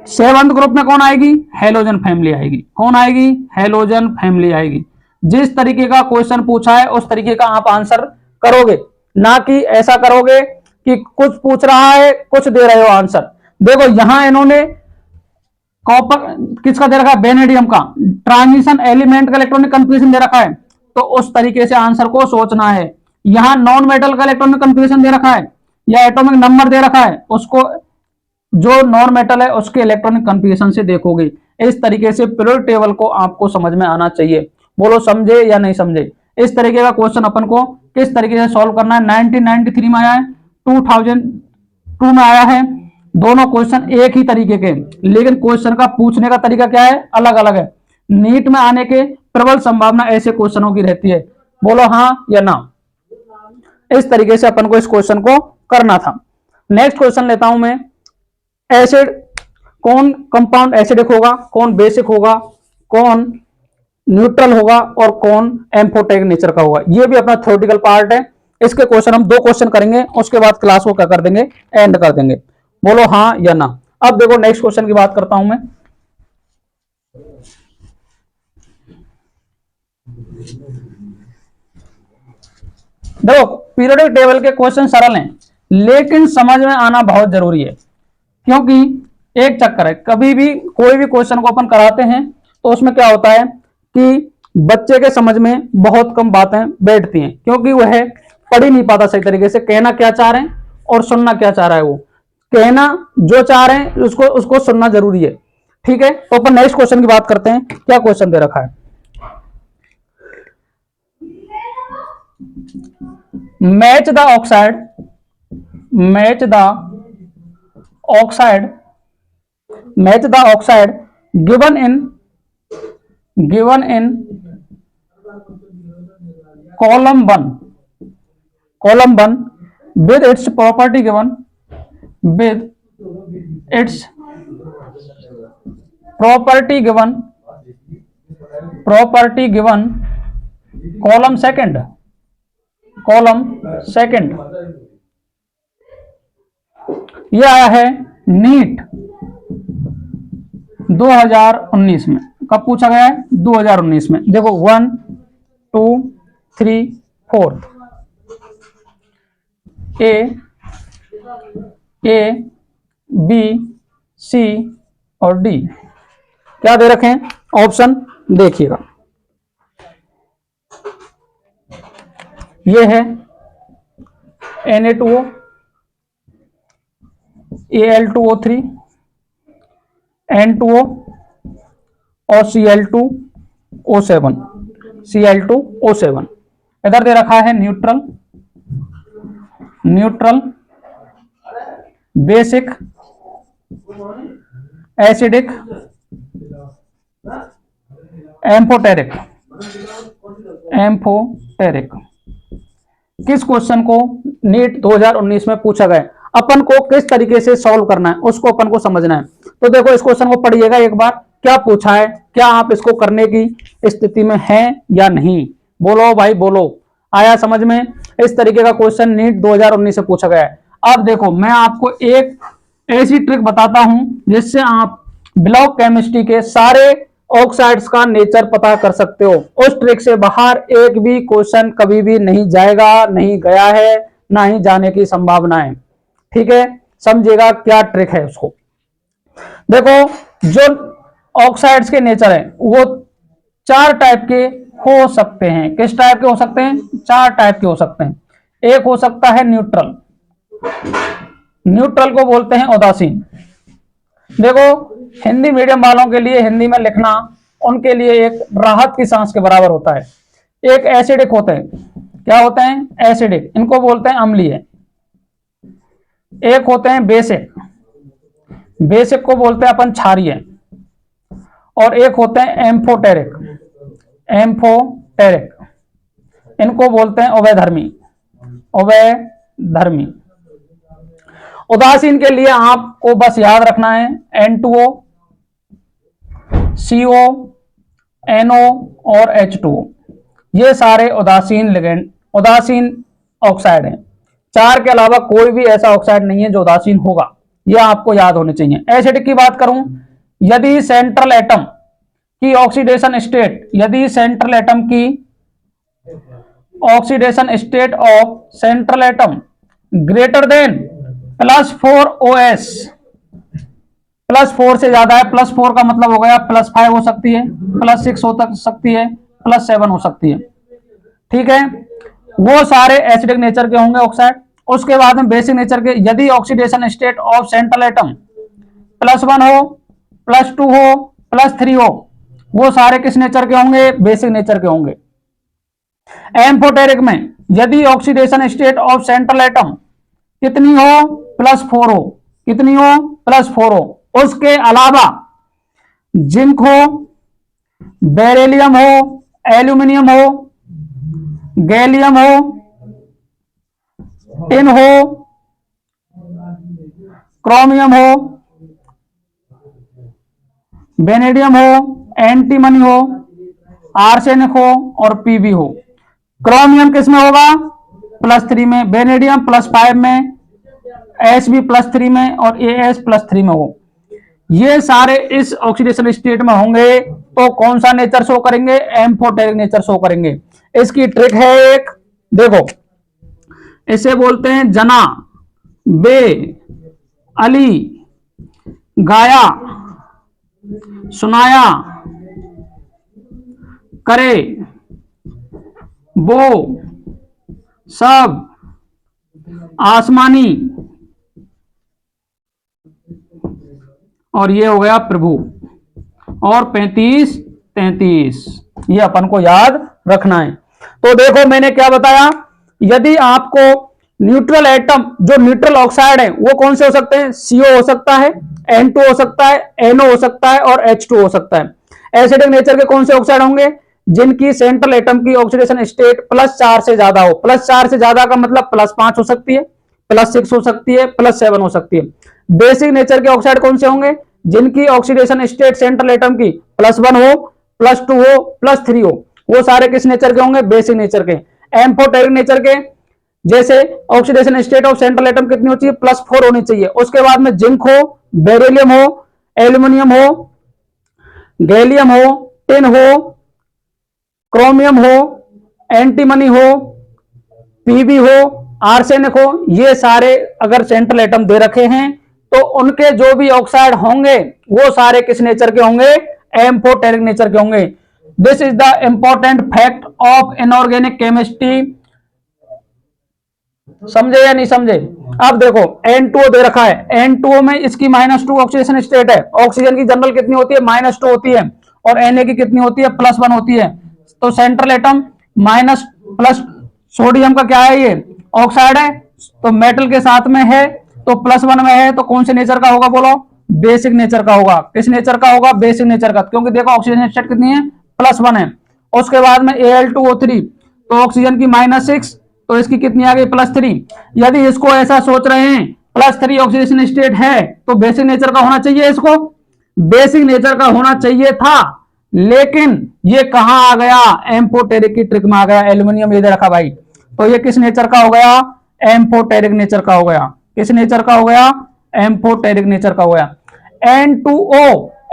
Seventh group में कौन आएगी, हेलोजन फैमिली आएगी। कौन आएगी, हेलोजन फैमिली आएगी। जिस तरीके का क्वेश्चन पूछा है उस तरीके का आप आंसर करोगे, ना कि ऐसा करोगे कि कुछ पूछ रहा है कुछ दे रहे हो आंसर। देखो यहां इन्होंने कॉपर किसका दे रखा है, वेनेडियम का, ट्रांजिशन एलिमेंट का इलेक्ट्रॉनिक कंफर्मेशन दे रखा है, तो उस तरीके से आंसर को सोचना है। यहां नॉन मेटल का इलेक्ट्रॉनिक कंफर्मेशन दे रखा है या एटॉमिक नंबर दे रखा है, उसको जो नॉन मेटल है उसके इलेक्ट्रॉनिक कंफर्मेशन से देखोगे। इस तरीके से पीरियोडिक टेबल को आपको समझ में आना चाहिए। बोलो समझे या नहीं समझे। इस तरीके का क्वेश्चन अपन को किस तरीके से सॉल्व करना है, 1993 में आया है, 2002 में आया है। दोनों क्वेश्चन एक ही तरीके के, लेकिन क्वेश्चन का पूछने का तरीका क्या है, अलग अलग है। नीट में आने के प्रबल संभावना ऐसे क्वेश्चनों की रहती है। बोलो हाँ या ना। इस तरीके से अपन को इस क्वेश्चन को करना था। नेक्स्ट क्वेश्चन लेता हूं मैं। एसिड, कौन कंपाउंड एसिडिक होगा, कौन बेसिक होगा, कौन न्यूट्रल होगा और कौन एम्फोटेरिक नेचर का होगा। ये भी अपना थ्योरेटिकल पार्ट है। इसके क्वेश्चन हम 2 क्वेश्चन करेंगे, उसके बाद क्लास को क्या कर देंगे, एंड कर देंगे। बोलो हाँ या ना। अब देखो नेक्स्ट क्वेश्चन की बात करता हूं मैं। देखो पीरियोडिक टेबल के क्वेश्चन सरल हैं, लेकिन समझ में आना बहुत जरूरी है। क्योंकि एक चक्कर है, कभी भी कोई भी क्वेश्चन को अपन कराते हैं तो उसमें क्या होता है कि बच्चे के समझ में बहुत कम बातें बैठती हैं, क्योंकि वह पढ़ ही नहीं पाता सही तरीके से, कहना क्या चाह रहे हैं और सुनना क्या चाह रहा है। वो कहना जो चाह रहे हैं उसको सुनना जरूरी है। ठीक है, तो अपन नेक्स्ट क्वेश्चन की बात करते हैं। क्या क्वेश्चन दे रखा है, match the oxide, match the oxide, match the oxide given in column 1 with its property given, with its property given column second. ये आया है नीट 2019 में। कब पूछा गया है, 2019 में। देखो 1 2 3 4 ए बी सी और डी क्या दे रखे हैं, ऑप्शन देखिएगा। ये है Na2O, Al2O3, N2O और Cl2O7। इधर दे रखा है न्यूट्रल, बेसिक, एसिडिक, एम्फोटेरिक। किस क्वेश्चन को नीट 2019 में पूछा गया, अपन को किस तरीके से सॉल्व करना है उसको अपन को समझना है। तो देखो इस क्वेश्चन को पढ़िएगा एक बार, क्या पूछा है, क्या आप इसको करने की स्थिति में हैं या नहीं। बोलो भाई बोलो, आया समझ में। इस तरीके का क्वेश्चन नीट 2019 से पूछा गया है। अब देखो मैं आपको एक ऐसी ट्रिक बताता हूं जिससे आप ब्लॉक केमिस्ट्री के सारे ऑक्साइड्स का नेचर पता कर सकते हो। उस ट्रिक से बाहर एक भी क्वेश्चन कभी भी नहीं जाएगा, नहीं गया है, ना ही जाने की संभावना है। ठीक है, समझिएगा क्या ट्रिक है उसको। देखो जो ऑक्साइड्स के नेचर है वो 4 टाइप के हो सकते हैं। किस टाइप के हो सकते हैं, 4 टाइप के हो सकते हैं। एक हो सकता है न्यूट्रल को बोलते हैं उदासीन। देखो हिंदी मीडियम वालों के लिए हिंदी में लिखना उनके लिए एक राहत की सांस के बराबर होता है। एक एसिडिक होते हैं, क्या होते हैं? एसिडिक, इनको बोलते हैं अम्लीय। एक होते हैं बेसिक, बेसिक को बोलते हैं अपन क्षारीय। और एक होते हैं एम्फोटेरिक, एम्फोटेरिक, इनको बोलते हैं उभयधर्मी, उभयधर्मी। उदासीन के लिए आपको बस याद रखना है N2O, CO, NO और H2O, ये सारे उदासीन लिगेंड, उदासीन ऑक्साइड हैं। चार के अलावा कोई भी ऐसा ऑक्साइड नहीं है जो उदासीन होगा, यह आपको याद होने चाहिए। एसिड की बात करूं, यदि सेंट्रल एटम की ऑक्सीडेशन स्टेट, यदि सेंट्रल एटम की oxidation state of central atom greater than +4 OS, +4 से ज्यादा है, +4 का मतलब हो गया +5 हो सकती है, +6 हो सकती है, +7 हो सकती है, ठीक है। वो सारे एसिडिक नेचर के होंगे ऑक्साइड। उसके बाद में बेसिक नेचर के, यदि oxidation state of central atom +1 हो, +2 हो, +3 हो, वो सारे किस नेचर के होंगे? बेसिक नेचर के होंगे। एम्फोटेरिक में यदि oxidation state of central atom कितनी हो? +4 हो, कितनी हो? +4 हो। उसके अलावा जिंक हो, बेरिलियम हो, एल्यूमिनियम हो, गैलियम हो, टिन हो, क्रोमियम हो, वेनेडियम हो, एंटीमनी हो, आर्सेनिक हो और पीबी हो। क्रोमियम किस में होगा? +3 में, वेनेडियम +5 में, Sb +3 में और As +3 में हो। ये सारे इस ऑक्सीडेशन स्टेट में होंगे तो कौन सा नेचर शो करेंगे? एम्फोटेरिक नेचर शो करेंगे। इसकी ट्रिक है एक, देखो, इसे बोलते हैं जना, बे, अली, गाया, सुनाया, करे, वो, सब, आसमानी, और ये हो गया प्रभु। और 35 33, ये अपन को याद रखना है। तो देखो मैंने क्या बताया, यदि आपको न्यूट्रल एटम, जो न्यूट्रल ऑक्साइड है वो कौन से हो सकते हैं? CO हो सकता है, N2 हो सकता है, NO हो सकता है और H2 हो सकता है। एसिडिक नेचर के कौन से ऑक्साइड होंगे? जिनकी सेंट्रल एटम की ऑक्सीडेशन स्टेट +4 से ज्यादा हो। +4 से ज्यादा का मतलब +5 हो सकती है, +6 हो सकती है, +7 हो सकती है। बेसिक नेचर के ऑक्साइड कौन से होंगे? जिनकी ऑक्सीडेशन स्टेट सेंट्रल एटम की +1 हो, +2 हो, +3 हो, वो सारे किस नेचर के होंगे? बेसिक नेचर के। एम्फोटेरिक नेचर के, जैसे oxidation state of central atom कितनी होती है? +4 होनी चाहिए। उसके बाद में जिंक हो, बेरिलियम हो, एल्यूमिनियम हो, गैलियम हो, टिन हो, क्रोमियम हो, एंटीमनी हो, पीबी हो, आर्सेनिक हो, ये सारे अगर सेंट्रल एटम दे रखे हैं तो उनके जो भी ऑक्साइड होंगे वो सारे किस नेचर के होंगे? एम्फोटेरिक नेचर के होंगे। This is the important fact of inorganic chemistry. समझे या नहीं समझे? अब देखो N2O दे रखा है, N2O में इसकी -2 ऑक्सीडेशन स्टेट है। ऑक्सीजन की जनरल कितनी होती है? -2 होती है और Na की कितनी होती है? +1 होती है। तो central atom minus plus, sodium का क्या है? ये ऑक्साइड है, तो मेटल के साथ में है तो +1 में है, तो कौन से नेचर का होगा? बोलो, बेसिक नेचर का होगा। किस नेचर का होगा? बेसिक नेचर का, क्योंकि देखो ऑक्सीजन स्टेट कितनी है? +1 है। उसके बाद में Al2O3, तो ऑक्सीजन की -6, तो इसकी कितनी आ गई? +3। यदि इसको ऐसा सोच रहे हैं +3 ऑक्सीडेशन स्टेट है तो बेसिक नेचर का होना चाहिए, इसको बेसिक नेचर का होना चाहिए था, लेकिन ये कहां आ गया? एम्फोटेरिक की ट्रिक में आ गया। एल्यूमिनियम इधर रखा भाई, तो ये किस नेचर का हो गया? एम्फोटेरिक नेचर का हो गया। किस नेचर का हो गया? एम्फोटेरिक नेचर का हो गया। N2O,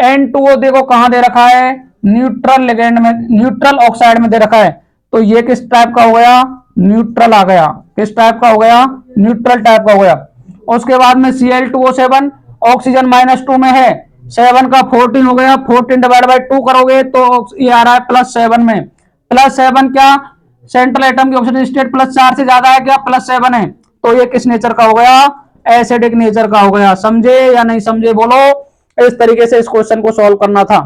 N2O देखो कहां दे रखा है? न्यूट्रल लिगेंड में, न्यूट्रल ऑक्साइड में दे रखा है, तो ये किस टाइप का हो गया? न्यूट्रल आ गया। किस टाइप का हो गया? न्यूट्रल टाइप का हो गया। उसके बाद में Cl2O7, ऑक्सीजन -2 में है, 7 का 14 हो गया, 14/2 करोगे तो ये आ रहा है +7 में। +7 क्या? सेंट्रल एटम की ऑक्सीजन स्टेट +4 से ज्यादा है क्या? +7 है, तो ये किस नेचर का हो गया? एसिडिक नेचर का हो गया। समझे या नहीं समझे? बोलो। इस तरीके से इस क्वेश्चन को सॉल्व करना था।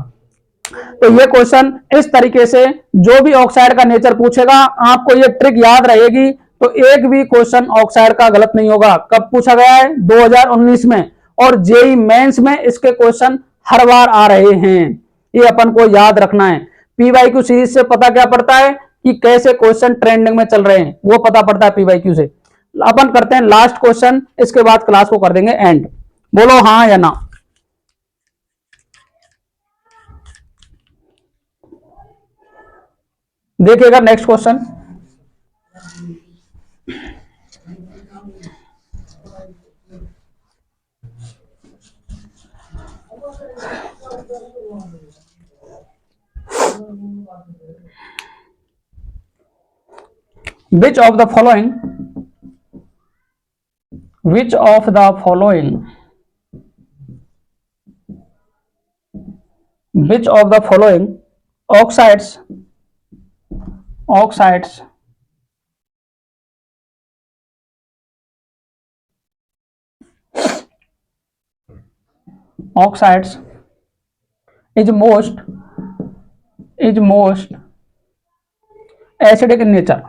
तो ये क्वेश्चन इस तरीके से जो भी ऑक्साइड का नेचर पूछेगा आपको ये ट्रिक याद रहेगी, तो एक भी क्वेश्चन ऑक्साइड का गलत नहीं होगा। कब पूछा गया है? 2019 में, और जेई मेंस में इसके क्वेश्चन हर बार आ रहे हैं, ये अपन को याद रखना है। पीवाईक्यू सीरीज से पता क्या पड़ता है कि कैसे क्वेश्चन ट्रेंडिंग में चल रहे हैं, वो पता पड़ता है पीवाईक्यू से। अपन करते हैं लास्ट क्वेश्चन, इसके बाद क्लास को कर देंगे एंड। बोलो हाँ या ना। देखिएगा next question, which of the following which of the following oxides is most acidic in nature?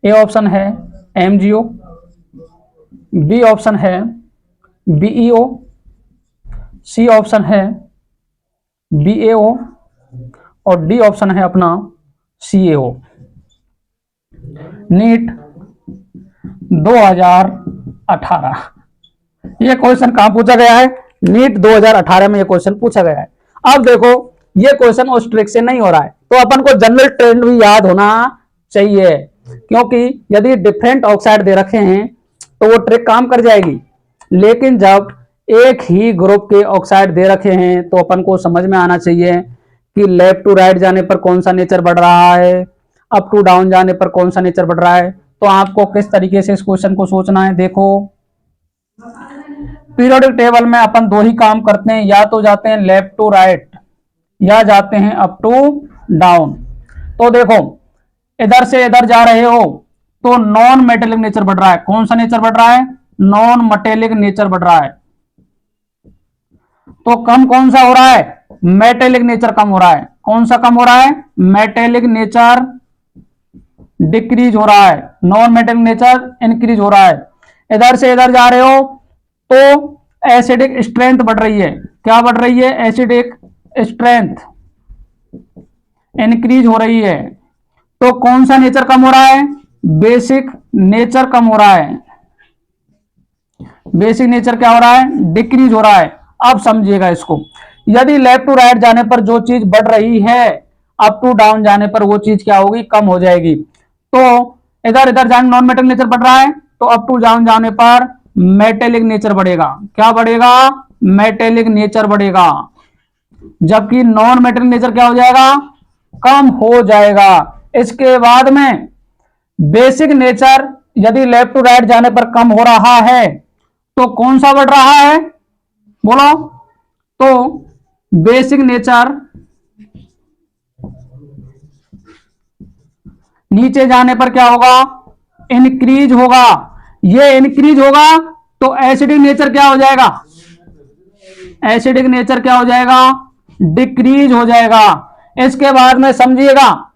A option है MgO, बी ऑप्शन है BeO, सी ऑप्शन है BaO और डी ऑप्शन है अपना CaO। नीट 2018 ये क्वेश्चन कहां पूछा गया है? नीट 2018 में ये क्वेश्चन पूछा गया है। अब देखो ये क्वेश्चन उस ट्रिक से नहीं हो रहा है, तो अपन को जनरल ट्रेंड भी याद होना चाहिए, क्योंकि यदि डिफरेंट ऑक्साइड दे रखे हैं तो वो ट्रिक काम कर जाएगी, लेकिन जब एक ही ग्रुप के ऑक्साइड दे रखे हैं तो अपन को समझ में आना चाहिए कि लेफ्ट टू राइट जाने पर कौन सा नेचर बढ़ रहा है, अप टू डाउन जाने पर कौन सा नेचर बढ़ रहा है। तो आपको किस तरीके से इस क्वेश्चन को सोचना है, देखो पीरियोडिक टेबल में अपन दो ही काम करते हैं, या तो जाते हैं लेफ्ट टू राइट या जाते हैं अप टू डाउन। तो देखो इधर से इधर जा रहे हो तो नॉन मेटेलिक नेचर बढ़ रहा है। कौन सा नेचर बढ़ रहा है? नॉन मेटेलिक नेचर बढ़ रहा है। तो कम कौन सा हो रहा है? मेटेलिक नेचर कम हो रहा है। कौन सा कम हो रहा है? मेटेलिक नेचर डिक्रीज हो रहा है, नॉन मेटेलिक नेचर इंक्रीज हो रहा है। इधर से इधर जा रहे हो तो एसिडिक स्ट्रेंथ बढ़ रही है। क्या बढ़ रही है? एसिडिक स्ट्रेंथ इंक्रीज हो रही है। तो कौन सा नेचर कम हो रहा है? बेसिक नेचर कम हो रहा है। बेसिक नेचर क्या हो रहा है? डिक्रीज हो रहा है। अब समझिएगा इसको, यदि लेफ्ट टू राइट जाने पर जो चीज बढ़ रही है, अप टू डाउन जाने पर वो चीज क्या होगी? कम हो जाएगी। तो इधर इधर जाने नॉन मेटेलिक नेचर बढ़ रहा है, तो अप टू डाउन जाने पर मेटेलिक नेचर बढ़ेगा। क्या बढ़ेगा? मेटेलिक नेचर बढ़ेगा। जबकि नॉन मेटेलिक नेचर क्या हो जाएगा? कम हो जाएगा। इसके बाद में बेसिक नेचर यदि लेफ्ट टू राइट जाने पर कम हो रहा है तो कौन सा बढ़ रहा है? बोलो। तो बेसिक नेचर नीचे जाने पर क्या होगा? इंक्रीज होगा। ये इंक्रीज होगा तो एसिडिक नेचर क्या हो जाएगा? एसिडिक नेचर क्या हो जाएगा? डिक्रीज हो जाएगा। इसके बाद में समझिएगा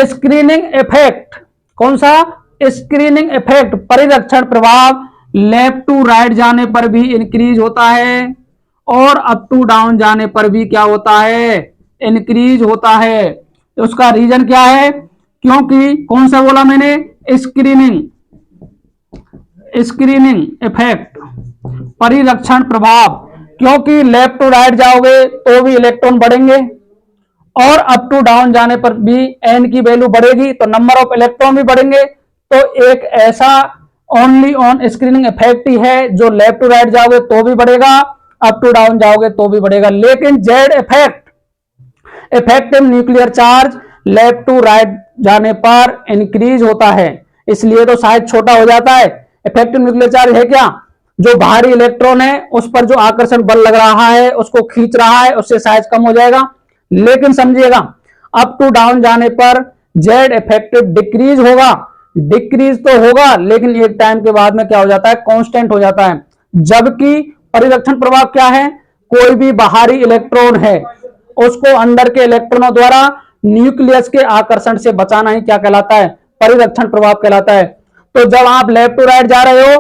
स्क्रीनिंग इफेक्ट। कौन सा? स्क्रीनिंग इफेक्ट, परिरक्षण प्रभाव लेफ्ट टू राइट जाने पर भी इंक्रीज होता है और अप टू डाउन जाने पर भी क्या होता है? इंक्रीज होता है। उसका रीजन क्या है? क्योंकि कौन सा बोला मैंने? स्क्रीनिंग इफेक्ट, परिरक्षण प्रभाव। क्योंकि लेफ्ट टू राइट जाओगे तो भी इलेक्ट्रॉन बढ़ेंगे और अप टू डाउन जाने पर भी एन की वैल्यू बढ़ेगी, तो नंबर ऑफ इलेक्ट्रॉन भी बढ़ेंगे। तो एक ऐसा ओनली ऑन स्क्रीनिंग इफेक्ट ही है जो लेफ्ट टू राइट जाओगे तो भी बढ़ेगा, अप टू डाउन जाओगे तो भी बढ़ेगा। लेकिन Z effect, effective nuclear charge, left to right जाने पर इंक्रीज होता है, इसलिए तो साइज छोटा हो जाता है। इफेक्टिव न्यूक्लियर चार्ज है क्या? जो बाहरी इलेक्ट्रॉन है उस पर जो आकर्षण बल लग रहा है उसको खींच रहा है, उससे साइज कम हो जाएगा। लेकिन समझिएगा अप टू डाउन जाने पर जेड इफेक्टिव डिक्रीज होगा, डिक्रीज तो होगा लेकिन एक टाइम के बाद में क्या हो जाता है, कांस्टेंट हो जाता है। जबकि परिरक्षण प्रभाव क्या है, कोई भी बाहरी इलेक्ट्रॉन है उसको अंदर के इलेक्ट्रॉनों द्वारा न्यूक्लियस के आकर्षण से बचाना ही क्या कहलाता है, परिरक्षण प्रभाव कहलाता है। तो जब आप लेफ्ट टू राइट जा रहे हो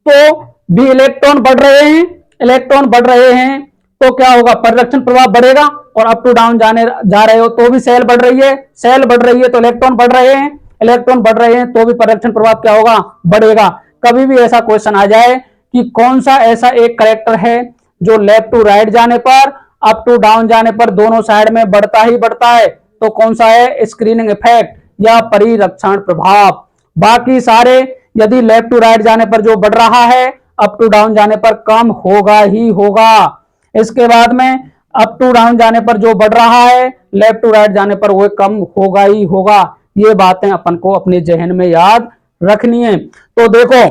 तो भी इलेक्ट्रॉन बढ़ रहे हैं, इलेक्ट्रॉन बढ़ रहे हैं तो क्या होगा, परिरक्षण प्रभाव बढ़ेगा। और अप टू डाउन जा रहे हो तो भी सेल बढ़ रही है, सेल बढ़ रही है तो इलेक्ट्रॉन बढ़ रहे हैं, इलेक्ट्रॉन बढ़ रहे हैं तो भी परिरक्षण प्रभाव क्या होगा, बढ़ेगा। कभी भी ऐसा क्वेश्चन आ जाए कि कौन सा ऐसा एक करेक्टर है जो लेफ्ट टू राइट जाने पर, अप टू डाउन जाने पर दोनों साइड में बढ़ता ही बढ़ता है, तो कौन सा है, स्क्रीनिंग इफेक्ट या परिरक्षण प्रभाव। बाकी सारे यदि लेफ्ट टू राइट जाने पर जो बढ़ रहा है अप टू डाउन जाने पर कम होगा ही होगा। इसके बाद में अप टू डाउन जाने पर जो बढ़ रहा है लेफ्ट टू राइट जाने पर वो कम होगा ही होगा। ये बातें अपन को अपने जहन में याद रखनी है। तो देखो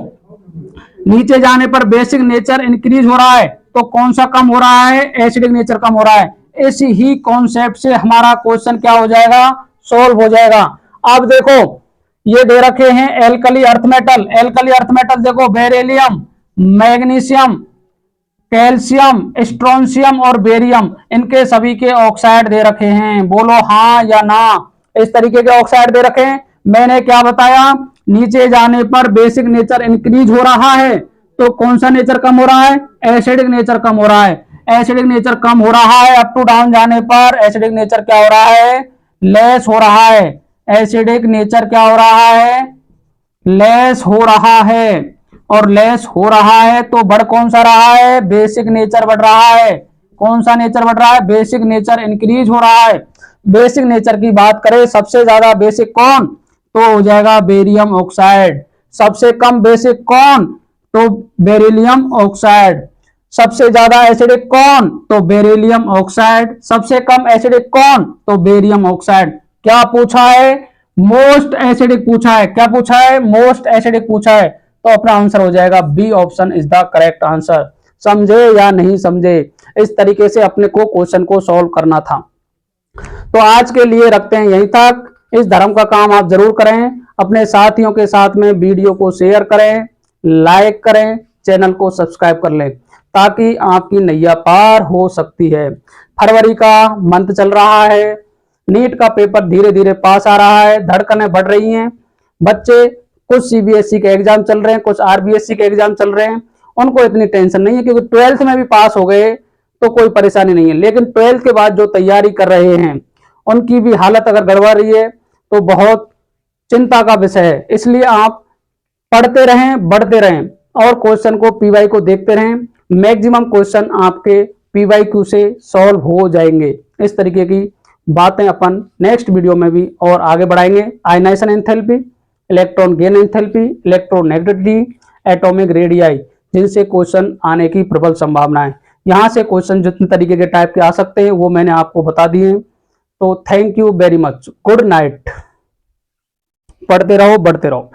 नीचे जाने पर बेसिक नेचर इंक्रीज हो रहा है तो कौन सा कम हो रहा है, एसिडिक नेचर कम हो रहा है। इसी ही कॉन्सेप्ट से हमारा क्वेश्चन क्या हो जाएगा, सोल्व हो जाएगा। अब देखो ये दे रखे हैं alkali earth metal, alkali earth metal देखो बेरिलियम, मैग्नीशियम, कैल्शियम, स्ट्रोंशियम और बेरियम, इनके सभी के ऑक्साइड दे रखे हैं। बोलो हाँ या ना, इस तरीके के ऑक्साइड दे रखे हैं। मैंने क्या बताया, नीचे जाने पर बेसिक नेचर इंक्रीज हो रहा है तो कौन सा नेचर कम हो रहा है, एसिडिक नेचर कम हो रहा है। एसिडिक नेचर कम हो रहा है, अप टू डाउन जाने पर एसिडिक नेचर क्या हो रहा है, लेस हो रहा है। एसिडिक नेचर क्या हो रहा है, लेस हो रहा है। और लेस हो रहा है तो बढ़ कौन सा रहा है, बेसिक नेचर बढ़ रहा है। कौन सा नेचर बढ़ रहा है, बेसिक नेचर इंक्रीज हो रहा है। बेसिक नेचर की बात करें सबसे ज्यादा बेसिक कौन, तो हो जाएगा बेरियम ऑक्साइड। सबसे कम बेसिक कौन, तो बेरिलियम ऑक्साइड। सबसे ज्यादा एसिडिक कौन, तो बेरिलियम ऑक्साइड। सबसे कम एसिडिक कौन, तो बेरियम ऑक्साइड। क्या पूछा है, मोस्ट एसिडिक पूछा है। क्या पूछा है, मोस्ट एसिडिक पूछा है। तो अपना आंसर हो जाएगा B option is the correct answer. समझे या नहीं समझे, इस तरीके से अपने को क्वेश्चन को सॉल्व करना था। तो आज के लिए रखते हैं यहीं तक। इस धर्म का काम आप जरूर करें, अपने साथियों के साथ में वीडियो को शेयर करें, लाइक करें, चैनल को सब्सक्राइब कर लें ताकि आपकी नैया पार हो सकती है। फरवरी का मंथ चल रहा है, नीट का पेपर धीरे धीरे पास आ रहा है, धड़कनें बढ़ रही हैं। बच्चे कुछ सीबीएसई के एग्जाम चल रहे हैं, कुछ आरबीएसई के एग्जाम चल रहे हैं, उनको इतनी टेंशन नहीं है क्योंकि 12th में भी पास हो गए तो कोई परेशानी नहीं है। लेकिन 12th के बाद जो तैयारी कर रहे हैं उनकी भी हालत अगर गड़बड़ रही है तो बहुत चिंता का विषय है। इसलिए आप पढ़ते रहें, बढ़ते रहें और क्वेश्चन को पीवाई को देखते रहें। मैक्सिमम क्वेश्चन आपके पीवाईक्यू से सॉल्व हो जाएंगे। इस तरीके की बातें अपन नेक्स्ट वीडियो में भी और आगे बढ़ाएंगे। Ionization enthalpy, electron gain enthalpy, electronegativity, atomic radii, जिनसे क्वेश्चन आने की प्रबल संभावना है। यहाँ से क्वेश्चन जितने तरीके के टाइप के आ सकते हैं वो मैंने आपको बता दिए हैं। तो thank you very much, good night. पढ़ते रहो, बढ़ते रहो।